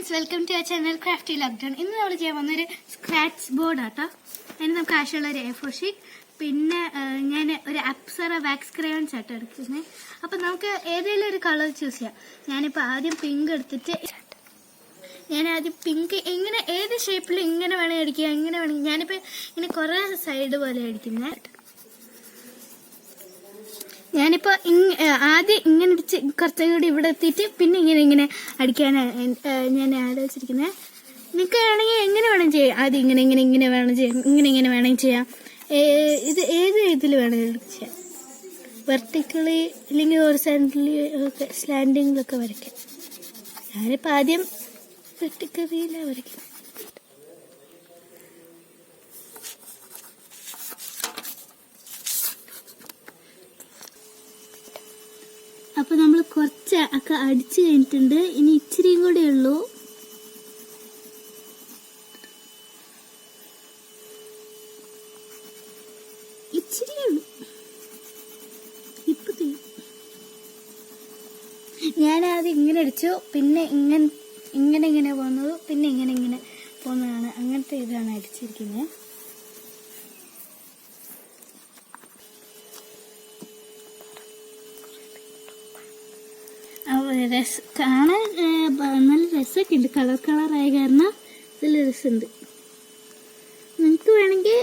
Friends, welcome to our channel crafty lockdown. ഇന്ന് നമ്മൾ ചെയ്യാൻ വന്നൊരു സ്ക്രാച്ച് ബോർഡ് ആട്ടോ. അതിന് നമുക്ക് ആവശ്യമുള്ള ഒരു A4 ഷീറ്റ്, പിന്നെ ഞാൻ ഒരു അപ്സറ വാക്സ് ക്രയോൺസ് ആട്ടോ എടുക്കുന്നത്. അപ്പം നമുക്ക് ഏതെങ്കിലും ഒരു കളർ ചൂസ് ചെയ്യാം. ഞാനിപ്പോൾ ആദ്യം പിങ്ക് എടുത്തിട്ട് പിങ്ക് ഇങ്ങനെ ഏത് ഷേപ്പിൽ ഇങ്ങനെ വേണമെങ്കിൽ അടിക്കുക, ഇങ്ങനെ വേണമെങ്കിൽ. ഞാനിപ്പോൾ ഇങ്ങനെ കുറേ സൈഡ് പോലെ അടിക്കുന്നത്. ഞാനിപ്പോൾ ആദ്യം ഇങ്ങനെ അടിച്ച് കുറച്ചും കൂടി ഇവിടെ എത്തിയിട്ട് പിന്നെ ഇങ്ങനെ അടിക്കാനാണ് ഞാൻ ആലോചിച്ചിരിക്കുന്നത്. നിങ്ങൾക്ക് വേണമെങ്കിൽ എങ്ങനെ വേണം ചെയ്യാം. ആദ്യം ഇങ്ങനെ വേണം ചെയ്യാം, ഇങ്ങനെ വേണമെങ്കിൽ ചെയ്യാം. ഇത് ഏത് ഇതിൽ വേണമെങ്കിൽ ചെയ്യാം. വെർട്ടിക്കലി അല്ലെങ്കിൽ ഹൊറിസോണ്ടലി ഒക്കെ സ്ലാൻഡിങ്ങിലൊക്കെ വരയ്ക്കാം. ഞാനിപ്പോൾ ആദ്യം വെർട്ടിക്കലിയിലാണ് വരയ്ക്കുന്നത്. അപ്പോൾ നമ്മൾ കുറച്ച് ഒക്കെ അടിച്ചു കഴിഞ്ഞിട്ടുണ്ട്. ഇനി ഇച്ചിരിയും കൂടെ ഉള്ളൂ. ഇച്ചിരിയേ ഉള്ളൂ. ഇപ്പൊ ഞാൻ ആദ്യം ഇങ്ങനെ അടിച്ചു, പിന്നെ ഇങ്ങനെ പോകുന്നത്, പിന്നെ ഇങ്ങനെ പോകുന്നതാണ്. അങ്ങനത്തെ ഇതാണ് അടിച്ചിരിക്കുന്നത്. കാണാൻ നല്ല രസമൊക്കെ ഉണ്ട്. കളറായ കാരണം നല്ല രസമുണ്ട്. നിങ്ങൾക്ക് വേണമെങ്കിൽ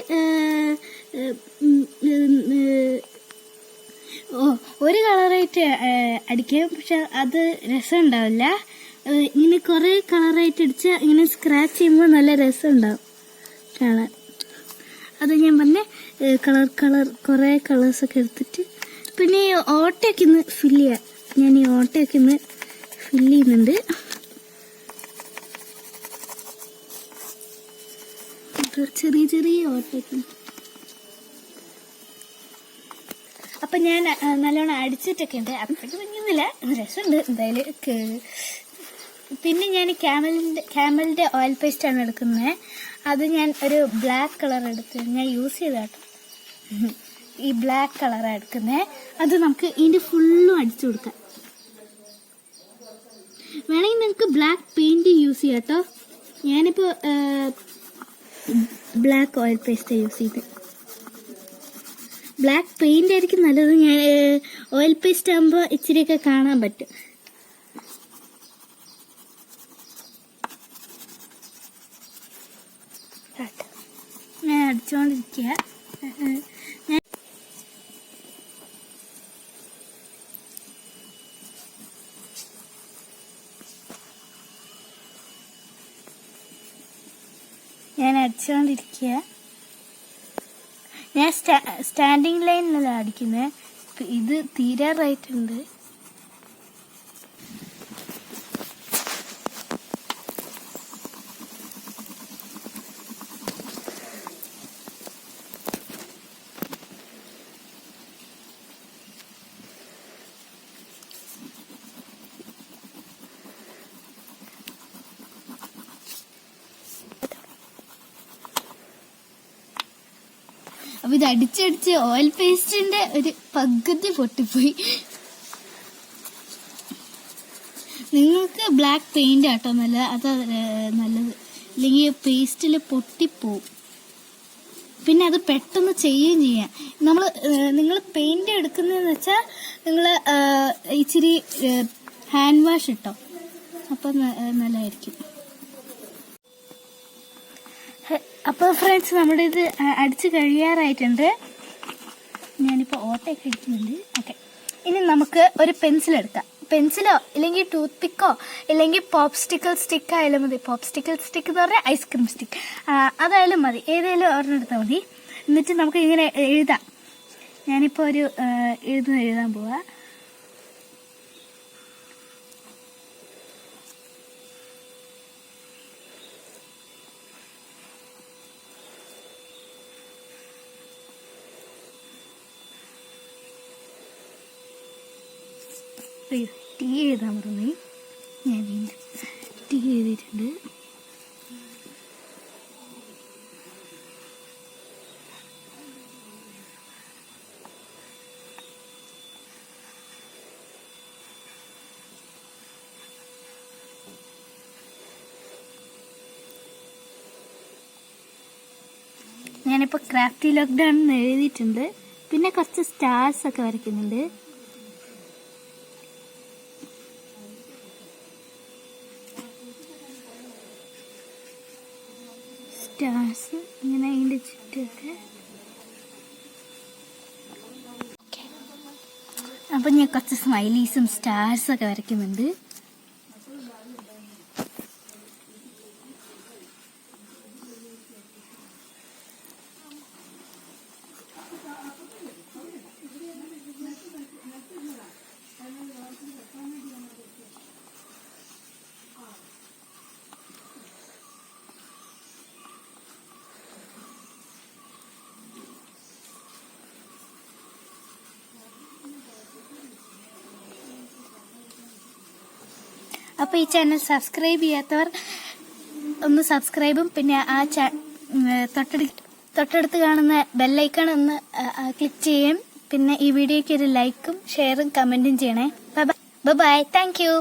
ഒരു കളറായിട്ട് അടിക്കാം, പക്ഷെ അത് രസം ഉണ്ടാവില്ല. ഇങ്ങനെ കുറേ കളറായിട്ട് അടിച്ചാൽ ഇങ്ങനെ സ്ക്രാച്ച് ചെയ്യുമ്പോൾ നല്ല രസം ഉണ്ടാവും കാണാൻ. അത് ഞാൻ പറഞ്ഞ കുറേ കളേഴ്സൊക്കെ എടുത്തിട്ട് പിന്നെ ഈ ഓട്ടയൊക്കെ ഇന്ന് ഫില്ല് ചെയ്യാം. ഞാൻ ഈ ഓട്ടയൊക്കെ ഇന്ന് ഫില്ല് ചെയ്യുന്നുണ്ട്. ചെറിയ ഓട്ടയൊക്കെ. അപ്പം ഞാൻ നല്ലോണം അടിച്ചിട്ടൊക്കെ ഉണ്ട്. അപ്പോഴേക്ക് പിന്നില്ല, രസമുണ്ട് എന്തായാലും. പിന്നെ ഞാൻ ക്യാമലിൻ്റെ ഓയിൽ പേസ്റ്റാണ് എടുക്കുന്നത്. അത് ഞാൻ ഒരു ബ്ലാക്ക് കളർ എടുത്ത് ഞാൻ യൂസ് ചെയ്താട്ടോ. ഈ ബ്ലാക്ക് കളറാണ് എടുക്കുന്നത്. അത് നമുക്ക് ഇതിൻ്റെ ഫുള്ളും അടിച്ചു കൊടുക്കാം. വേണമെങ്കിൽ നിങ്ങൾക്ക് ബ്ലാക്ക് പെയിന്റ് യൂസ് ചെയ്യാം കേട്ടോ. ഞാനിപ്പോൾ ബ്ലാക്ക് ഓയിൽ പേസ്റ്റ് യൂസ് ചെയ്ത്. ബ്ലാക്ക് പെയിന്റ് ആയിരിക്കും നല്ലത്. ഞാൻ ഓയിൽ പേസ്റ്റ് ആകുമ്പോൾ ഇച്ചിരിയൊക്കെ കാണാൻ പറ്റും. ഞാൻ അടിച്ചുകൊണ്ടിരിക്കുക. ഞാൻ അടിച്ചുകൊണ്ടിരിക്കുക. ഞാൻ സ്റ്റാൻഡിങ് ലൈനിലല്ല അടിക്കുന്നത്. ഇത് തീരാറായിട്ടുണ്ട്. അപ്പൊ ഇത് അടിച്ചടിച്ച് ഓയിൽ പേസ്റ്റിന്റെ ഒരു പകുതി പൊട്ടിപ്പോയി. നിങ്ങൾക്ക് ബ്ലാക്ക് പെയിന്റ് ആട്ടോ നല്ലത്. അത് നല്ലത്. ഇല്ലെങ്കിൽ പേസ്റ്റിൽ പൊട്ടിപ്പോവും. പിന്നെ അത് പെട്ടെന്ന് ചെയ്യുകയും ചെയ്യാം. നിങ്ങൾ പെയിന്റ് എടുക്കുന്നതെന്ന് വെച്ചാൽ നിങ്ങൾ ഇച്ചിരി ഹാൻഡ് വാഷ് ഇട്ടോ, അപ്പം നല്ലതായിരിക്കും. അപ്പോൾ ഫ്രണ്ട്സ്, നമ്മുടെ ഇത് അടിച്ച് കഴിയാറായിട്ടുണ്ട്. ഞാനിപ്പോൾ ഓട്ടയൊക്കെ അടിക്കുന്നുണ്ട്. ഓക്കെ, ഇനി നമുക്ക് ഒരു പെൻസിൽ എടുക്കാം. പെൻസിലോ ഇല്ലെങ്കിൽ ടൂത്ത് പിക്കോ ഇല്ലെങ്കിൽ പോപ്സ്റ്റിക്കിൾ സ്റ്റിക്ക് ആയാലും മതി. പോപ്സ്റ്റിക്കിൾ സ്റ്റിക്ക് എന്ന് പറഞ്ഞാൽ ഐസ്ക്രീം സ്റ്റിക്ക്, അതായാലും മതി. ഏതെങ്കിലും ഒരെണ്ണം എടുത്താൽ മതി. എന്നിട്ട് നമുക്ക് ഇങ്ങനെ എഴുതാം. ഞാനിപ്പോൾ ഒരു എഴുതാൻ പോവാ. ടീ എഴുതാൻ പറഞ്ഞു. ഞാൻ വീണ്ടും ടീ എഴുതിയിട്ടുണ്ട്. ഞാനിപ്പോൾ ക്രാഫ്റ്റി ലോക്ക്ഡൗൺ എന്ന് എഴുതിയിട്ടുണ്ട്. പിന്നെ കുറച്ച് സ്റ്റാർസ് ഒക്കെ വരയ്ക്കുന്നുണ്ട്. സ്റ്റാർസ് ഇങ്ങനെ അതിൻ്റെ ചുറ്റൊക്കെ. അപ്പം ഞാൻ കുറച്ച് സ്മൈലീസും സ്റ്റാർസും ഒക്കെ വരയ്ക്കുന്നുണ്ട്. അപ്പോൾ ഈ ചാനൽ സബ്സ്ക്രൈബ് ചെയ്യാത്തവർ ഒന്ന് സബ്സ്ക്രൈബും പിന്നെ ആ തൊട്ടടുത്ത് കാണുന്ന ബെല്ലൈക്കൺ ഒന്ന് ക്ലിക്ക് ചെയ്യും. പിന്നെ ഈ വീഡിയോയ്ക്ക് ഒരു ലൈക്കും ഷെയറും കമൻറ്റും ചെയ്യണേ. Bye bye. Thank you.